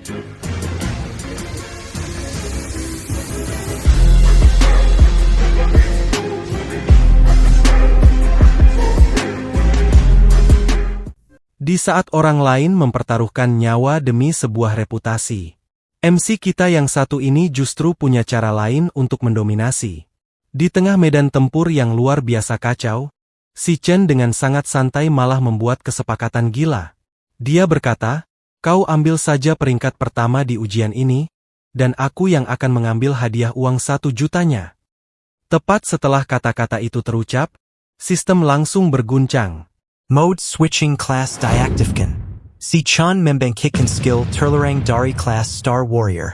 Di saat orang lain mempertaruhkan nyawa demi sebuah reputasi, MC kita yang satu ini justru punya cara lain untuk mendominasi. Di tengah medan tempur yang luar biasa kacau, si Chen dengan sangat santai malah membuat kesepakatan gila. Dia berkata, "Kau ambil saja peringkat pertama di ujian ini, dan aku yang akan mengambil hadiah uang 1 jutanya." Tepat setelah kata-kata itu terucap, sistem langsung berguncang. Mode switching class deactivated. Si Chan Membengkikan skill Terlarang Dari class Star Warrior.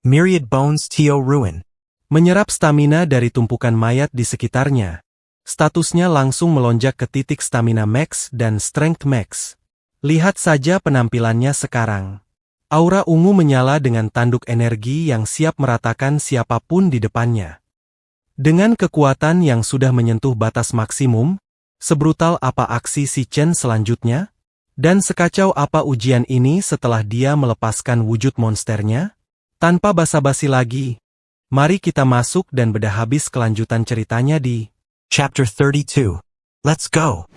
Myriad Bones Tio Ruin. Menyerap stamina dari tumpukan mayat di sekitarnya. Statusnya langsung melonjak ke titik stamina max dan strength max. Lihat saja penampilannya sekarang. Aura ungu menyala dengan tanduk energi yang siap meratakan siapapun di depannya. Dengan kekuatan yang sudah menyentuh batas maksimum, sebrutal apa aksi si Chen selanjutnya? Dan sekacau apa ujian ini setelah dia melepaskan wujud monsternya? Tanpa basa-basi lagi, mari kita masuk dan bedah habis kelanjutan ceritanya di Chapter 32. Let's go!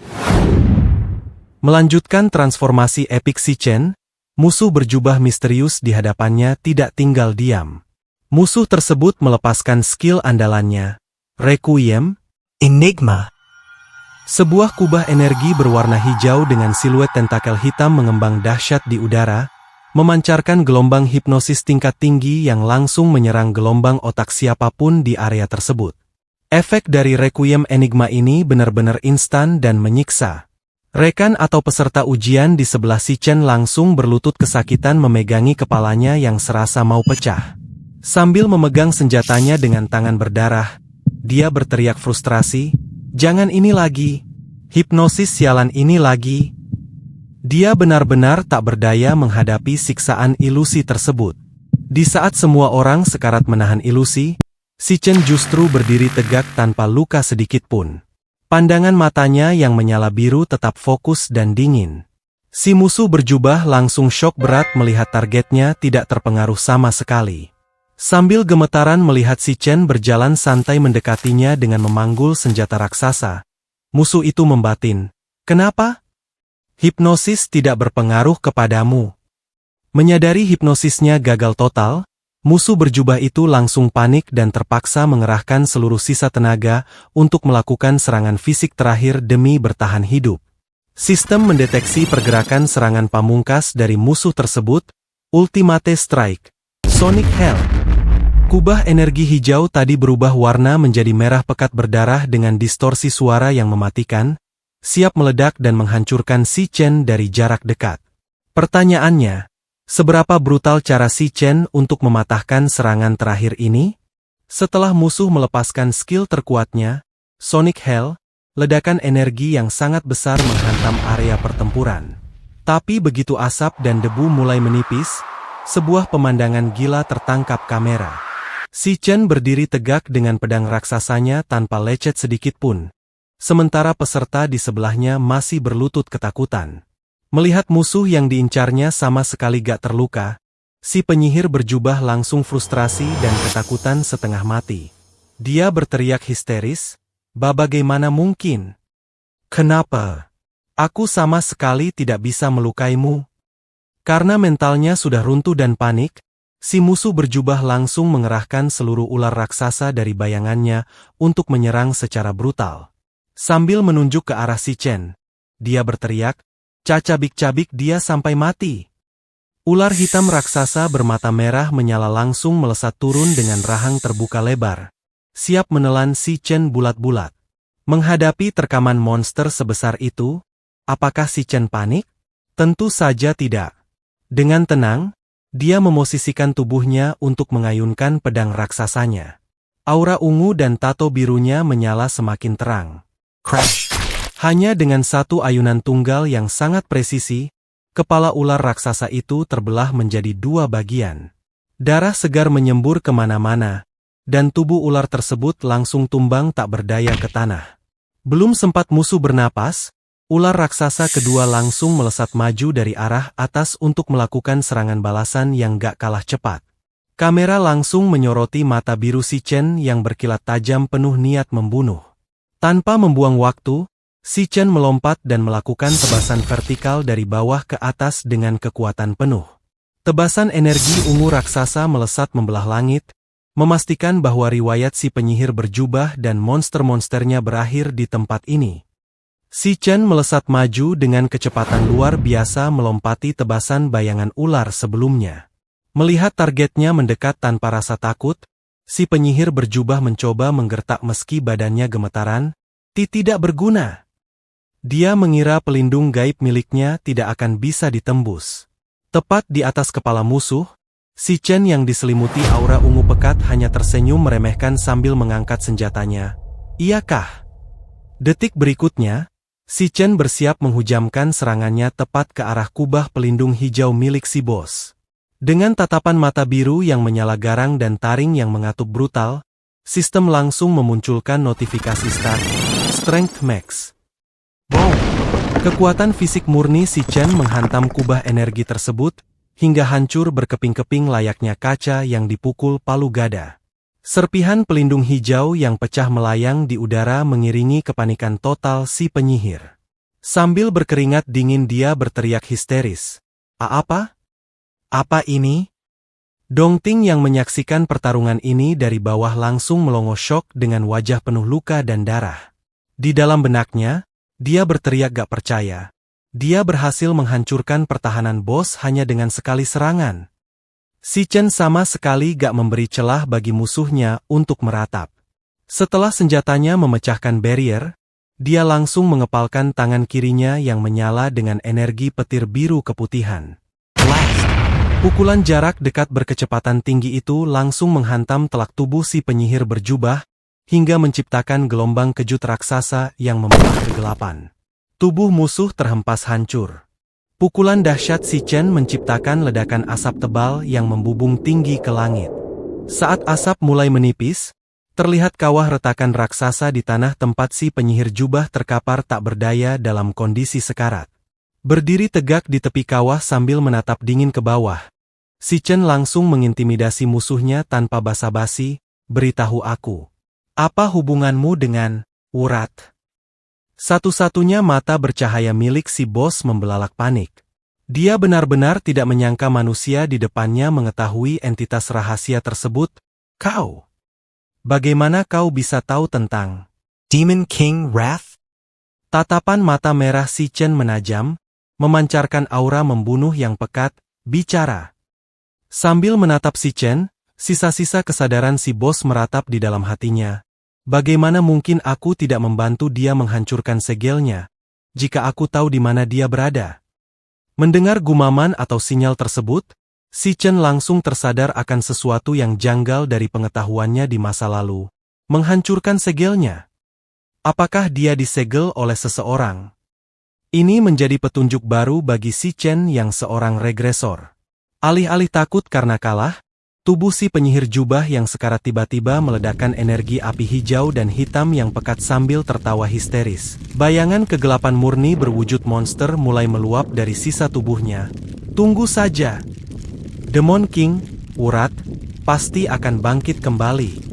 Melanjutkan transformasi epik si Chen, musuh berjubah misterius di hadapannya tidak tinggal diam. Musuh tersebut melepaskan skill andalannya, Requiem, Enigma. Sebuah kubah energi berwarna hijau dengan siluet tentakel hitam mengembang dahsyat di udara, memancarkan gelombang hipnosis tingkat tinggi yang langsung menyerang gelombang otak siapapun di area tersebut. Efek dari Requiem Enigma ini benar-benar instan dan menyiksa. Rekan atau peserta ujian di sebelah si Chen langsung berlutut kesakitan memegangi kepalanya yang serasa mau pecah. Sambil memegang senjatanya dengan tangan berdarah, dia berteriak frustrasi, "Jangan ini lagi. Hipnosis sialan ini lagi." Dia benar-benar tak berdaya menghadapi siksaan ilusi tersebut. Di saat semua orang sekarat menahan ilusi, si Chen justru berdiri tegak tanpa luka sedikit pun. Pandangan matanya yang menyala biru tetap fokus dan dingin. Si musuh berjubah langsung syok berat melihat targetnya tidak terpengaruh sama sekali. Sambil gemetaran melihat si Chen berjalan santai mendekatinya dengan memanggul senjata raksasa, musuh itu membatin, "Kenapa? Hipnosis tidak berpengaruh kepadamu." Menyadari hipnosisnya gagal total, musuh berjubah itu langsung panik dan terpaksa mengerahkan seluruh sisa tenaga untuk melakukan serangan fisik terakhir demi bertahan hidup. Sistem mendeteksi pergerakan serangan pamungkas dari musuh tersebut, Ultimate Strike, Sonic Hell. Kubah energi hijau tadi berubah warna menjadi merah pekat berdarah dengan distorsi suara yang mematikan, siap meledak dan menghancurkan si Chen dari jarak dekat. Pertanyaannya, seberapa brutal cara si Chen untuk mematahkan serangan terakhir ini? Setelah musuh melepaskan skill terkuatnya, Sonic Hell, ledakan energi yang sangat besar menghantam area pertempuran. Tapi begitu asap dan debu mulai menipis, sebuah pemandangan gila tertangkap kamera. Si Chen berdiri tegak dengan pedang raksasanya tanpa lecet sedikit pun. Sementara peserta di sebelahnya masih berlutut ketakutan. Melihat musuh yang diincarnya sama sekali gak terluka, si penyihir berjubah langsung frustrasi dan ketakutan setengah mati. Dia berteriak histeris, "Bagaimana mungkin? Kenapa? Aku sama sekali tidak bisa melukaimu." Karena mentalnya sudah runtuh dan panik, si musuh berjubah langsung mengerahkan seluruh ular raksasa dari bayangannya untuk menyerang secara brutal. Sambil menunjuk ke arah si Chen, dia berteriak, "Cacabik-cabik dia sampai mati." Ular hitam raksasa bermata merah menyala langsung melesat turun dengan rahang terbuka lebar, siap menelan si Chen bulat-bulat. Menghadapi terkaman monster sebesar itu, apakah si Chen panik? Tentu saja tidak. Dengan tenang, dia memosisikan tubuhnya untuk mengayunkan pedang raksasanya. Aura ungu dan tato birunya menyala semakin terang. Crash! Hanya dengan satu ayunan tunggal yang sangat presisi, kepala ular raksasa itu terbelah menjadi 2 bagian. Darah segar menyembur kemana-mana, dan tubuh ular tersebut langsung tumbang tak berdaya ke tanah. Belum sempat musuh bernapas, Ular raksasa kedua langsung melesat maju dari arah atas untuk melakukan serangan balasan yang gak kalah cepat. Kamera langsung menyoroti mata biru Si Chen yang berkilat tajam penuh niat membunuh. Tanpa membuang waktu, Si Chen melompat dan melakukan tebasan vertikal dari bawah ke atas dengan kekuatan penuh. Tebasan energi ungu raksasa melesat membelah langit, memastikan bahwa riwayat si penyihir berjubah dan monster-monsternya berakhir di tempat ini. Si Chen melesat maju dengan kecepatan luar biasa melompati tebasan bayangan ular sebelumnya. Melihat targetnya mendekat tanpa rasa takut, si penyihir berjubah mencoba menggertak meski badannya gemetaran, tidak berguna. Dia mengira pelindung gaib miliknya tidak akan bisa ditembus. Tepat di atas kepala musuh, Si Chen yang diselimuti aura ungu pekat hanya tersenyum meremehkan sambil mengangkat senjatanya. Iyakah? Detik berikutnya, Si Chen bersiap menghujamkan serangannya tepat ke arah kubah pelindung hijau milik si bos. Dengan tatapan mata biru yang menyala garang dan taring yang mengatup brutal, sistem langsung memunculkan notifikasi start, Strength Max. Boom! Kekuatan fisik murni Si Chen menghantam kubah energi tersebut, hingga hancur berkeping-keping layaknya kaca yang dipukul palu gada. Serpihan pelindung hijau yang pecah melayang di udara mengiringi kepanikan total si penyihir. Sambil berkeringat dingin dia berteriak histeris. Apa? Apa ini? Dongting yang menyaksikan pertarungan ini dari bawah langsung melongo syok dengan wajah penuh luka dan darah. Di dalam benaknya, dia berteriak gak percaya. Dia berhasil menghancurkan pertahanan bos hanya dengan sekali serangan. Si Chen sama sekali gak memberi celah bagi musuhnya untuk meratap. Setelah senjatanya memecahkan barrier, dia langsung mengepalkan tangan kirinya yang menyala dengan energi petir biru keputihan. Blast! Pukulan jarak dekat berkecepatan tinggi itu langsung menghantam telak tubuh si penyihir berjubah, hingga menciptakan gelombang kejut raksasa yang membelah kegelapan. Tubuh musuh terhempas hancur. Pukulan dahsyat Si Chen menciptakan ledakan asap tebal yang membubung tinggi ke langit. Saat asap mulai menipis, terlihat kawah retakan raksasa di tanah tempat si penyihir jubah terkapar tak berdaya dalam kondisi sekarat. Berdiri tegak di tepi kawah sambil menatap dingin ke bawah, Si Chen langsung mengintimidasi musuhnya tanpa basa-basi, beritahu aku. Apa hubunganmu dengan urat? Satu-satunya mata bercahaya milik si bos membelalak panik. Dia benar-benar tidak menyangka manusia di depannya mengetahui entitas rahasia tersebut. Kau? Bagaimana kau bisa tahu tentang Demon King Wrath? Tatapan mata merah Si Chen menajam, memancarkan aura membunuh yang pekat, bicara. Sambil menatap Si Chen, sisa-sisa kesadaran si bos meratap di dalam hatinya. Bagaimana mungkin aku tidak membantu dia menghancurkan segelnya, jika aku tahu di mana dia berada? Mendengar gumaman atau sinyal tersebut, Si Chen langsung tersadar akan sesuatu yang janggal dari pengetahuannya di masa lalu. Menghancurkan segelnya. Apakah dia disegel oleh seseorang? Ini menjadi petunjuk baru bagi Si Chen yang seorang regresor. Alih-alih takut karena kalah, tubuh si penyihir jubah yang sekarat tiba-tiba meledakkan energi api hijau dan hitam yang pekat sambil tertawa histeris. Bayangan kegelapan murni berwujud monster mulai meluap dari sisa tubuhnya. Tunggu saja. Demon King, urat, pasti akan bangkit kembali.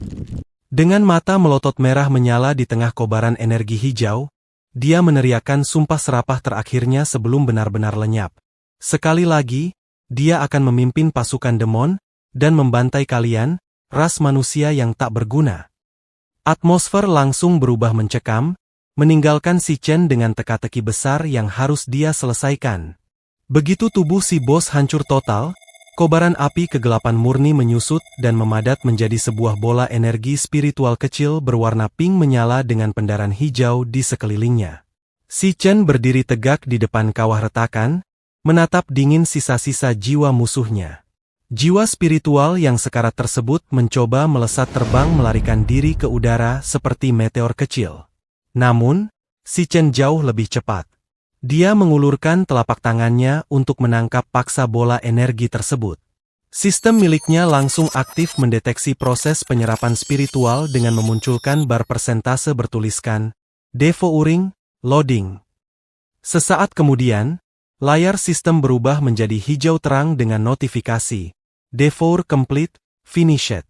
Dengan mata melotot merah menyala di tengah kobaran energi hijau, dia meneriakkan sumpah serapah terakhirnya sebelum benar-benar lenyap. Sekali lagi, dia akan memimpin pasukan demon, dan membantai kalian, ras manusia yang tak berguna. Atmosfer langsung berubah mencekam, meninggalkan Si Chen dengan teka-teki besar yang harus dia selesaikan. Begitu tubuh si bos hancur total, kobaran api kegelapan murni menyusut dan memadat menjadi sebuah bola energi spiritual kecil berwarna pink menyala dengan pendaran hijau di sekelilingnya. Si Chen berdiri tegak di depan kawah retakan, menatap dingin sisa-sisa jiwa musuhnya. Jiwa spiritual yang sekarat tersebut mencoba melesat terbang melarikan diri ke udara seperti meteor kecil. Namun, Si Chen jauh lebih cepat. Dia mengulurkan telapak tangannya untuk menangkap paksa bola energi tersebut. Sistem miliknya langsung aktif mendeteksi proses penyerapan spiritual dengan memunculkan bar persentase bertuliskan, Devo Uring, Loading. Sesaat kemudian, layar sistem berubah menjadi hijau terang dengan notifikasi. Devour complete, finished.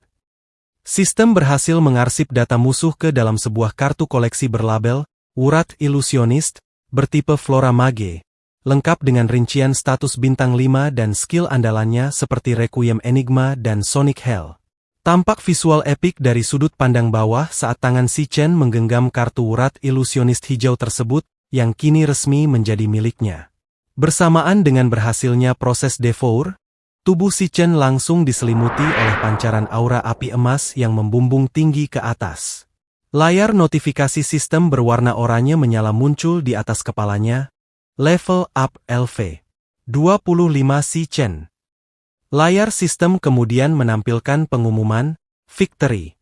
Sistem berhasil mengarsip data musuh ke dalam sebuah kartu koleksi berlabel Urat Illusionist, bertipe Flora Mage, lengkap dengan rincian status bintang 5 dan skill andalannya seperti Requiem Enigma dan Sonic Hell. Tampak visual epik dari sudut pandang bawah saat tangan Si Chen menggenggam kartu Urat Illusionist hijau tersebut, yang kini resmi menjadi miliknya. Bersamaan dengan berhasilnya proses devour, tubuh Si Chen langsung diselimuti oleh pancaran aura api emas yang membumbung tinggi ke atas. Layar notifikasi sistem berwarna oranye menyala muncul di atas kepalanya. Level up LV 25 Si Chen. Layar sistem kemudian menampilkan pengumuman Victory.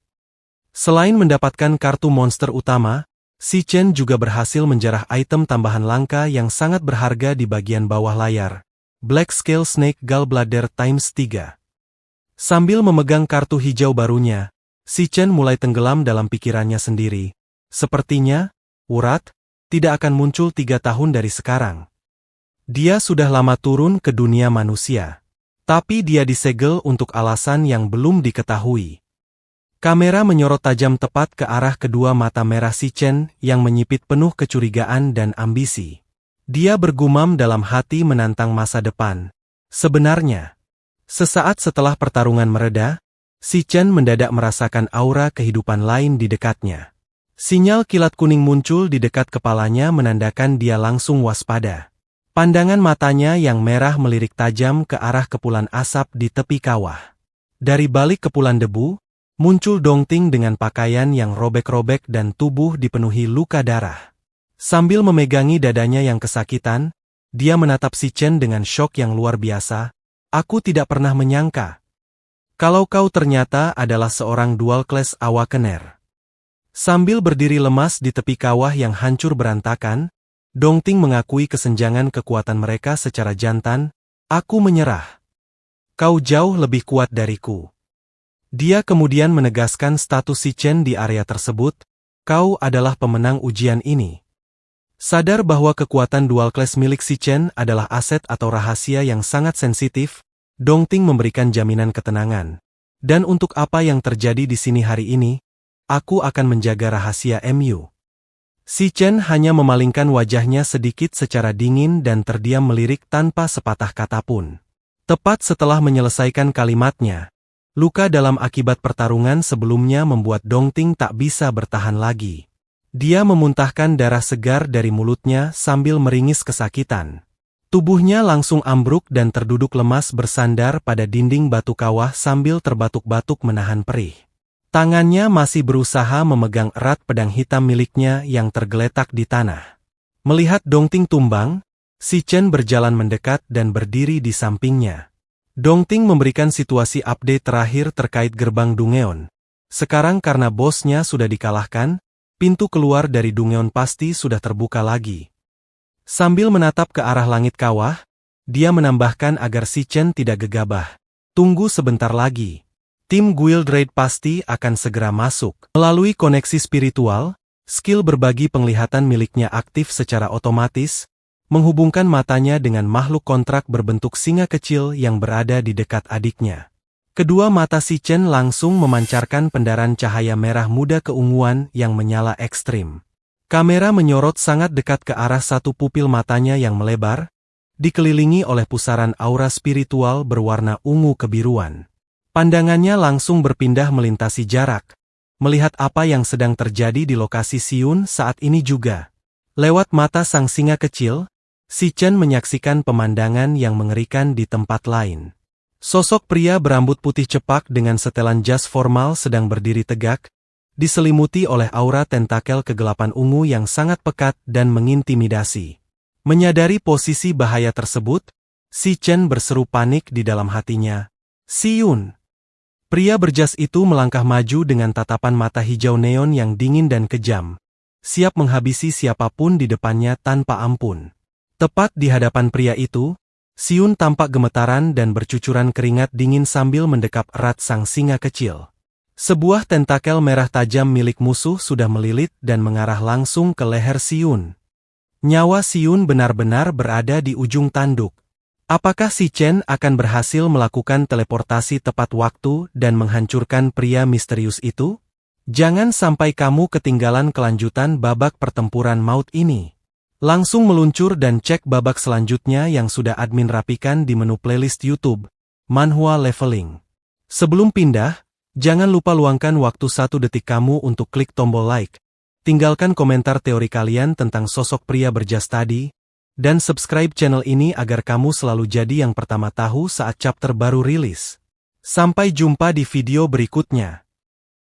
Selain mendapatkan kartu monster utama, Si Chen juga berhasil menjarah item tambahan langka yang sangat berharga di bagian bawah layar. Black Scale Snake Gallbladder Times 3. Sambil memegang kartu hijau barunya, Si Chen mulai tenggelam dalam pikirannya sendiri. Sepertinya, urat tidak akan muncul 3 tahun dari sekarang. Dia sudah lama turun ke dunia manusia. Tapi dia disegel untuk alasan yang belum diketahui. Kamera menyorot tajam tepat ke arah kedua mata merah Si Chen yang menyipit penuh kecurigaan dan ambisi. Dia bergumam dalam hati menantang masa depan. Sebenarnya, sesaat setelah pertarungan mereda, Si Chen mendadak merasakan aura kehidupan lain di dekatnya. Sinyal kilat kuning muncul di dekat kepalanya menandakan dia langsung waspada. Pandangan matanya yang merah melirik tajam ke arah kepulan asap di tepi kawah. Dari balik kepulan debu, muncul Dongting dengan pakaian yang robek-robek dan tubuh dipenuhi luka darah. Sambil memegangi dadanya yang kesakitan, dia menatap Si Chen dengan syok yang luar biasa. Aku tidak pernah menyangka kalau kau ternyata adalah seorang dual class awakener. Sambil berdiri lemas di tepi kawah yang hancur berantakan, Dongting mengakui kesenjangan kekuatan mereka secara jantan. Aku menyerah. Kau jauh lebih kuat dariku. Dia kemudian menegaskan status Si Chen di area tersebut. Kau adalah pemenang ujian ini. Sadar bahwa kekuatan dual class milik Si Chen adalah aset atau rahasia yang sangat sensitif, Dongting memberikan jaminan ketenangan. Dan untuk apa yang terjadi di sini hari ini, aku akan menjaga rahasia MU. Si Chen hanya memalingkan wajahnya sedikit secara dingin dan terdiam melirik tanpa sepatah kata pun. Tepat setelah menyelesaikan kalimatnya, luka dalam akibat pertarungan sebelumnya membuat Dongting tak bisa bertahan lagi. Dia memuntahkan darah segar dari mulutnya sambil meringis kesakitan. Tubuhnya langsung ambruk dan terduduk lemas bersandar pada dinding batu kawah sambil terbatuk-batuk menahan perih. Tangannya masih berusaha memegang erat pedang hitam miliknya yang tergeletak di tanah. Melihat Dongting tumbang, Si Chen berjalan mendekat dan berdiri di sampingnya. Dongting memberikan situasi update terakhir terkait gerbang Dungeon. Sekarang karena bosnya sudah dikalahkan, pintu keluar dari Dungeon pasti sudah terbuka lagi. Sambil menatap ke arah langit kawah, dia menambahkan agar Si Chen tidak gegabah. Tunggu sebentar lagi. Tim Guild Raid pasti akan segera masuk. Melalui koneksi spiritual, skill berbagi penglihatan miliknya aktif secara otomatis, menghubungkan matanya dengan makhluk kontrak berbentuk singa kecil yang berada di dekat adiknya. Kedua mata Si Chen langsung memancarkan pendaran cahaya merah muda keunguan yang menyala ekstrim. Kamera menyorot sangat dekat ke arah satu pupil matanya yang melebar, dikelilingi oleh pusaran aura spiritual berwarna ungu kebiruan. Pandangannya langsung berpindah melintasi jarak, melihat apa yang sedang terjadi di lokasi Siun saat ini juga. Lewat mata sang singa kecil, Si Chen menyaksikan pemandangan yang mengerikan di tempat lain. Sosok pria berambut putih cepak dengan setelan jas formal sedang berdiri tegak, diselimuti oleh aura tentakel kegelapan ungu yang sangat pekat dan mengintimidasi. Menyadari posisi bahaya tersebut, Si Chen berseru panik di dalam hatinya. Siun! Pria berjas itu melangkah maju dengan tatapan mata hijau neon yang dingin dan kejam, siap menghabisi siapapun di depannya tanpa ampun. Tepat di hadapan pria itu, Siun tampak gemetaran dan bercucuran keringat dingin sambil mendekap erat sang singa kecil. Sebuah tentakel merah tajam milik musuh sudah melilit dan mengarah langsung ke leher Siun. Nyawa Siun benar-benar berada di ujung tanduk. Apakah si Chen akan berhasil melakukan teleportasi tepat waktu dan menghancurkan pria misterius itu? Jangan sampai kamu ketinggalan kelanjutan babak pertempuran maut ini. Langsung meluncur dan cek babak selanjutnya yang sudah admin rapikan di menu playlist YouTube, Manhwa Leveling. Sebelum pindah, jangan lupa luangkan waktu 1 detik kamu untuk klik tombol like. Tinggalkan komentar teori kalian tentang sosok pria berjas tadi, dan subscribe channel ini agar kamu selalu jadi yang pertama tahu saat chapter baru rilis. Sampai jumpa di video berikutnya.